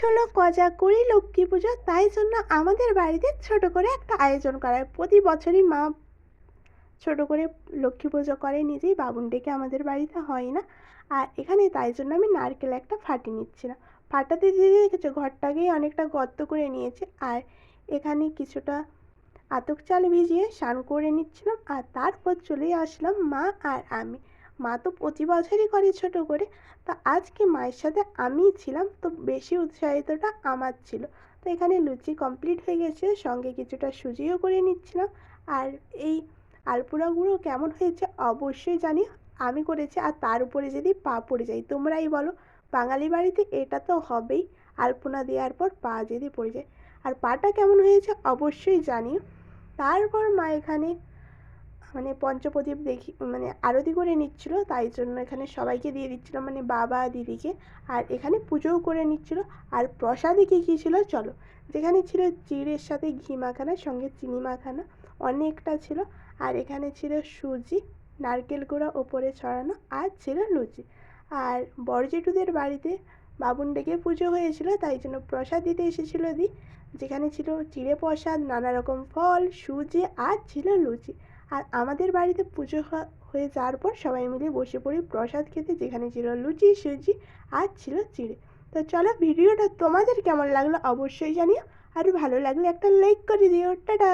হলো কোজাগরি লক্ষ্মী পুজো, তাই জন্য আমাদের বাড়িতে ছোট করে একটা আয়োজন করা হয়। প্রতি বছরই মা ছোট করে লক্ষ্মী পুজো করে নিজেই, বামুন ডেকে আমাদের বাড়িতে হয় না। আর এখানে তাই জন্য আমি নারকেল একটা ফাটিয়ে নিচ্ছিলাম। ফাটাতে দিয়ে দেখেছো ঘরটাকেই অনেকটা গর্ত করে নিয়েছে। আর এখানে কিছুটা আতপ চাল ভিজিয়ে স্নান করে নিচ্ছিলাম, আর তারপর চলে আসলাম মা আর আমি। মা তো প্রতি বছরই করে ছোট করে, তো আজকে মায়ের সাথে আমিই ছিলাম, তো বেশি উৎসাহিতটা আমার ছিল। তো এখানে লুচি কমপ্লিট হয়ে গেছে, সঙ্গে কিছুটা সুজিও করে নিচ্ছিলাম। আর এই আলপোড়া গুঁড়ো কেমন হয়েছে অবশ্যই জানি, আমি করেছি। আর তার উপরে যদি পা পড়ে যায়, তোমরাই বলো, বাঙালি বাড়িতে এটা তো হবেই, আলপনা দেওয়ার পর পা যদি পড়ে যায়। আর পাটা কেমন হয়েছে অবশ্যই জানিও। তারপর মা এখানে পঞ্চপ্রদীপ আরতি করে নিচ্ছিল, তাই জন্য এখানে সবাইকে দিয়ে দিচ্ছিল, বাবা দিদিকে। আর এখানে পুজোও করে নিচ্ছিল। আর প্রসাদে কী কী ছিল চলো। যেখানে ছিল চিড়ের সাথে ঘি মাখানো, সঙ্গে চিনি মাখানো অনেকটা ছিল। আর এখানে ছিল সুজি, নারকেল গুঁড়ো ওপরে ছড়ানো, আর ছিল লুচি। আর বড় জেঠুদের বাড়িতে বামুন ডেকে পুজো হয়েছিল, তাই জন্য প্রসাদ দিতে এসেছিল দি, যেখানে ছিল চিড়ে প্রসাদ, নানা রকম ফল, সুজি, আর ছিল লুচি। আর আমাদের বাড়িতে পুজো হয়ে যাওয়ার পর সবাই মিলে বসে পড়ি প্রসাদ খেতে, যেখানে ছিল লুচি, সুজি, আর ছিল চিড়ে। তো চলো, ভিডিওটা তোমাদের কেমন লাগলো অবশ্যই জানিও, আর ভালো লাগলে একটা লাইক করে দিও। টাটা।